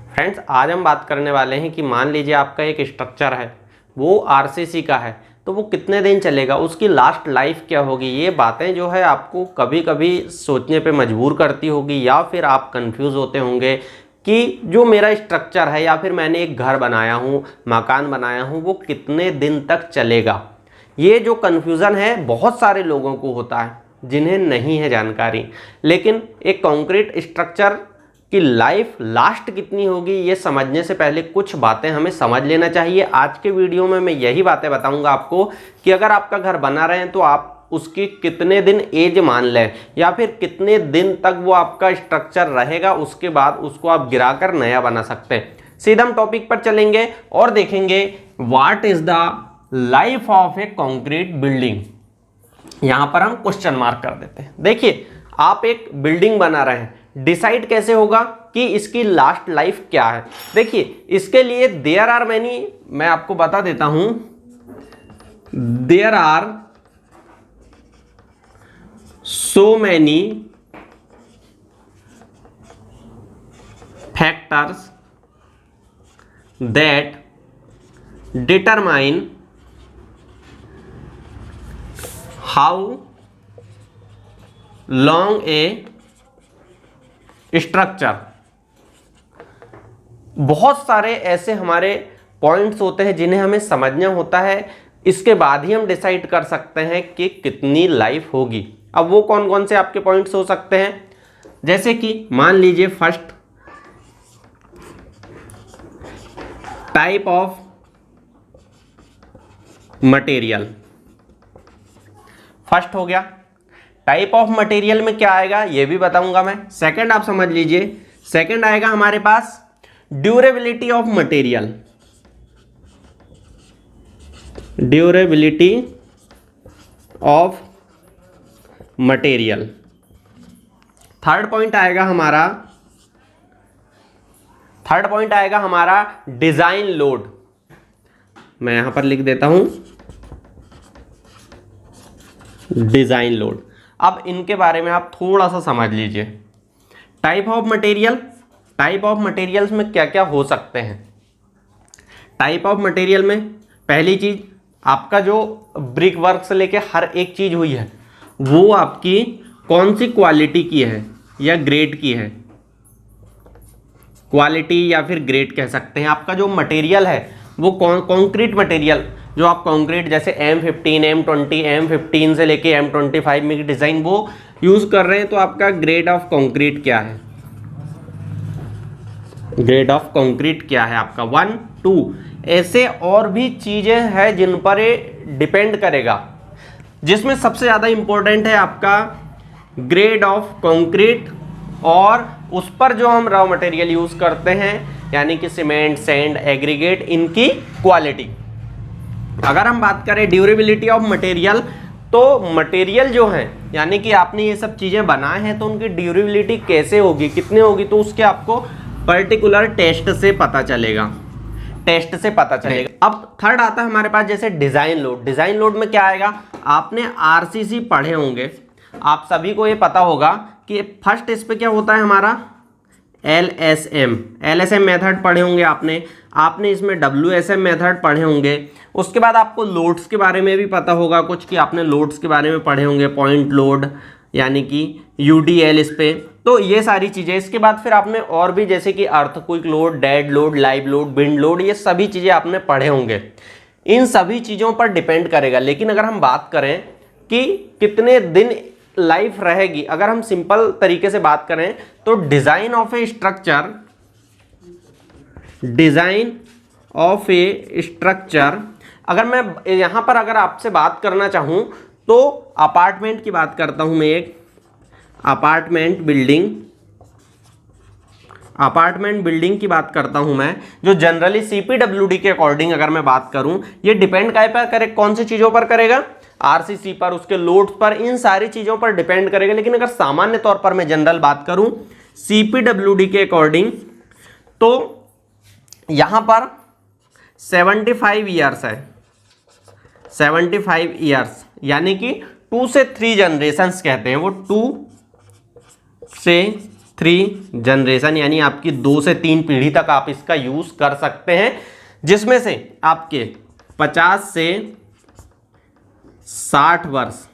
Friends, आज हम बात करने वाले हैं कि मान लीजिए आपका एक स्ट्रक्चर है, वो आरसीसी का है, तो वो कितने दिन चलेगा, उसकी लास्ट लाइफ क्या होगी। ये बातें जो है आपको कभी कभी सोचने पे मजबूर करती होगी, या फिर आप कंफ्यूज होते होंगे कि जो मेरा स्ट्रक्चर है या फिर मैंने एक घर बनाया हूँ, मकान बनाया हूँ, वो कितने दिन तक चलेगा। ये जो कन्फ्यूज़न है बहुत सारे लोगों को होता है जिन्हें नहीं है जानकारी। लेकिन एक कंक्रीट स्ट्रक्चर की लाइफ लास्ट कितनी होगी ये समझने से पहले कुछ बातें हमें समझ लेना चाहिए। आज के वीडियो में मैं यही बातें बताऊंगा आपको कि अगर आपका घर बना रहे हैं तो आप उसकी कितने दिन एज मान लें, या फिर कितने दिन तक वो आपका स्ट्रक्चर रहेगा, उसके बाद उसको आप गिराकर नया बना सकते हैं। सीधा हम टॉपिक पर चलेंगे और देखेंगे what is the life of A concrete building. यहां पर हम क्वेश्चन मार्क कर देते हैं। देखिए, आप एक बिल्डिंग बना रहे हैं, डिसाइड कैसे होगा कि इसकी लास्ट लाइफ क्या है। देखिए, इसके लिए देयर आर मैनी, मैं आपको बता देता हूं, there are so many factors that determine how long a structure. बहुत सारे ऐसे हमारे पॉइंट्स होते हैं जिन्हें हमें समझना होता है, इसके बाद ही हम डिसाइड कर सकते हैं कि कितनी लाइफ होगी। अब वो कौन कौन से आपके पॉइंट्स हो सकते हैं, जैसे कि मान लीजिए first, type of material. First हो गया, टाइप ऑफ मटेरियल में क्या आएगा ये भी बताऊंगा मैं। सेकंड आप समझ लीजिए, सेकंड आएगा हमारे पास durability of material, durability of material. Third point आएगा हमारा डिजाइन लोड। मैं यहां पर लिख देता हूं डिजाइन लोड। अब इनके बारे में आप थोड़ा सा समझ लीजिए। Type of material, type of materials में क्या क्या हो सकते हैं। टाइप ऑफ मटेरियल में पहली चीज, आपका जो ब्रिक वर्क से लेके हर एक चीज हुई है वो आपकी कौन सी क्वालिटी की है या ग्रेड की है। क्वालिटी या फिर ग्रेड कह सकते हैं। आपका जो मटेरियल है वो कंक्रीट मटेरियल, जो आप कंक्रीट जैसे M15, M20, M15 से लेके M25 में की डिजाइन वो यूज कर रहे हैं, तो आपका ग्रेड ऑफ कंक्रीट क्या है, ग्रेड ऑफ कंक्रीट क्या है आपका 1, 2। ऐसे और भी चीजें हैं जिन पर ये डिपेंड करेगा, जिसमें सबसे ज्यादा इंपॉर्टेंट है आपका ग्रेड ऑफ कंक्रीट, और उस पर जो हम रॉ मटेरियल यूज करते हैं यानी कि सीमेंट, सैंड, एग्रीगेट, इनकी क्वालिटी। अगर हम बात करें ड्यूरेबिलिटी ऑफ मटेरियल, तो मटेरियल जो है यानी कि आपने ये सब चीजें बनाए हैं तो उनकी ड्यूरेबिलिटी कैसे होगी, कितनी होगी, तो उसके आपको पर्टिकुलर टेस्ट से पता चलेगा, टेस्ट से पता चलेगा। अब थर्ड आता है हमारे पास जैसे डिजाइन लोड। डिजाइन लोड में क्या आएगा, आपने आरसीसी पढ़े होंगे, आप सभी को ये पता होगा कि फर्स्ट इस पे क्या होता है हमारा एलएसएम मेथड पढ़े होंगे आपने इसमें WSM मेथड पढ़े होंगे। उसके बाद आपको लोड्स के बारे में भी पता होगा कुछ, कि आपने लोड्स के बारे में पढ़े होंगे, पॉइंट लोड यानी कि UDL इस पे। तो ये सारी चीज़ें, इसके बाद फिर आपने और भी जैसे कि earthquake load, dead load, live load, wind load, ये सभी चीज़ें आपने पढ़े होंगे। इन सभी चीज़ों पर डिपेंड करेगा। लेकिन अगर हम बात करें कि कितने दिन लाइफ रहेगी, अगर हम सिंपल तरीके से बात करें तो design of A structure, design of A structure, अगर मैं यहां पर अगर आपसे बात करना चाहूं तो अपार्टमेंट की बात करता हूं मैं, एक अपार्टमेंट बिल्डिंग की बात करता हूं मैं, जो जनरली CPWD के अकॉर्डिंग अगर मैं बात करूं, ये डिपेंड काय पर करे, कौन सी चीजों पर करेगा, आरसीसी पर, उसके लोड्स पर, इन सारी चीजों पर डिपेंड करेगा। लेकिन अगर सामान्य तौर पर मैं जनरल बात करूं CPWD के अकॉर्डिंग, तो यहां पर 75 ईयर्स है, 75 ईयर्स यानी कि 2 से 3 जनरेशंस कहते हैं वो, 2 से जनरेशन, यानी आपकी 2 से 3 पीढ़ी तक आप इसका यूज़ कर सकते हैं, जिसमें से आपके 50 से 60 वर्ष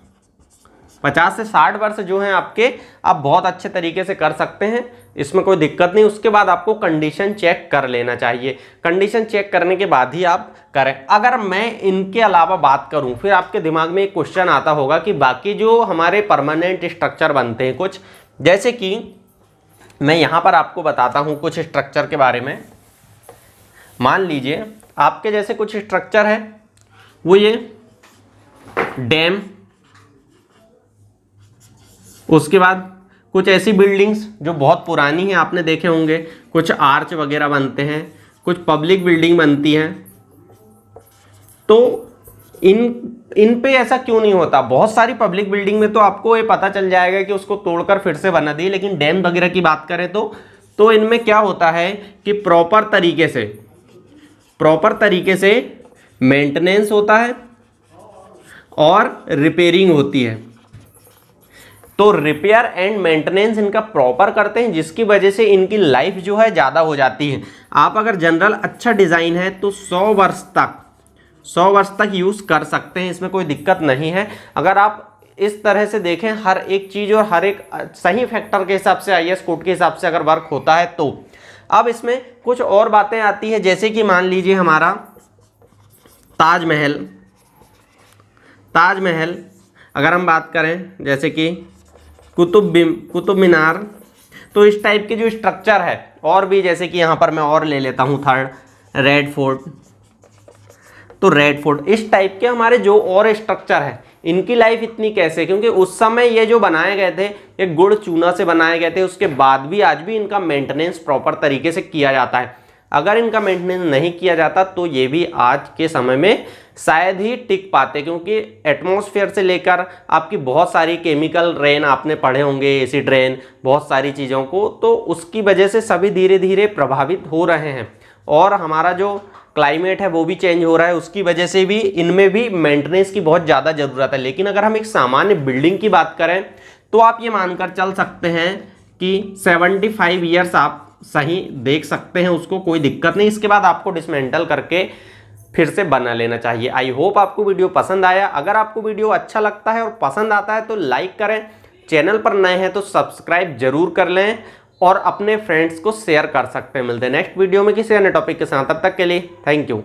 50 से 60 वर्ष जो हैं आपके, आप बहुत अच्छे तरीके से कर सकते हैं, इसमें कोई दिक्कत नहीं। उसके बाद आपको कंडीशन चेक कर लेना चाहिए, कंडीशन चेक करने के बाद ही आप करें। अगर मैं इनके अलावा बात करूं, फिर आपके दिमाग में एक क्वेश्चन आता होगा कि बाकी जो हमारे परमानेंट स्ट्रक्चर बनते हैं कुछ, जैसे कि मैं यहाँ पर आपको बताता हूँ कुछ स्ट्रक्चर के बारे में। मान लीजिए आपके जैसे कुछ स्ट्रक्चर है, वो ये डैम, उसके बाद कुछ ऐसी बिल्डिंग्स जो बहुत पुरानी हैं, आपने देखे होंगे, कुछ आर्च वगैरह बनते हैं, कुछ पब्लिक बिल्डिंग बनती हैं। तो इन पे ऐसा क्यों नहीं होता? बहुत सारी पब्लिक बिल्डिंग में तो आपको ये पता चल जाएगा कि उसको तोड़कर फिर से बना दी, लेकिन डैम वगैरह की बात करें तो इनमें क्या होता है कि प्रॉपर तरीके से मेंटेनेंस होता है और रिपेयरिंग होती है। तो रिपेयर एंड मेंटेनेंस इनका प्रॉपर करते हैं, जिसकी वजह से इनकी लाइफ जो है ज़्यादा हो जाती है। आप अगर जनरल अच्छा डिज़ाइन है तो 100 वर्ष तक यूज़ कर सकते हैं, इसमें कोई दिक्कत नहीं है। अगर आप इस तरह से देखें हर एक चीज़ और हर एक सही फैक्टर के हिसाब से, IS कोड के हिसाब से अगर वर्क होता है तो। अब इसमें कुछ और बातें आती हैं, जैसे कि मान लीजिए हमारा ताजमहल अगर हम बात करें, जैसे कि कुतुब मीनार, तो इस टाइप के जो स्ट्रक्चर है, और भी जैसे कि यहाँ पर मैं और ले लेता हूँ थर्ड, रेड फोर्ट। तो रेड फोर्ट, इस टाइप के हमारे जो और स्ट्रक्चर है, इनकी लाइफ इतनी कैसे? क्योंकि उस समय ये जो बनाए गए थे ये गुड़ चूना से बनाए गए थे, उसके बाद भी आज भी इनका मेंटेनेंस प्रॉपर तरीके से किया जाता है। अगर इनका मेंटेनेंस नहीं किया जाता तो ये भी आज के समय में शायद ही टिक पाते, क्योंकि एटमॉस्फेयर से लेकर आपकी बहुत सारी केमिकल रेन आपने पढ़े होंगे, एसिड रेन, बहुत सारी चीज़ों को, तो उसकी वजह से सभी धीरे धीरे प्रभावित हो रहे हैं। और हमारा जो क्लाइमेट है वो भी चेंज हो रहा है, उसकी वजह से भी इनमें भी मेंटेनेंस की बहुत ज़्यादा ज़रूरत है। लेकिन अगर हम एक सामान्य बिल्डिंग की बात करें तो आप ये मानकर चल सकते हैं कि 75 ईयर्स आप सही देख सकते हैं उसको, कोई दिक्कत नहीं। इसके बाद आपको डिसमेंटल करके फिर से बना लेना चाहिए। आई होप आपको वीडियो पसंद आया। अगर आपको वीडियो अच्छा लगता है और पसंद आता है तो लाइक करें, चैनल पर नए हैं तो सब्सक्राइब जरूर कर लें और अपने फ्रेंड्स को शेयर कर सकते हैं। मिलते हैं नेक्स्ट वीडियो में किसी अन्य टॉपिक के साथ, तब तक के लिए थैंक यू।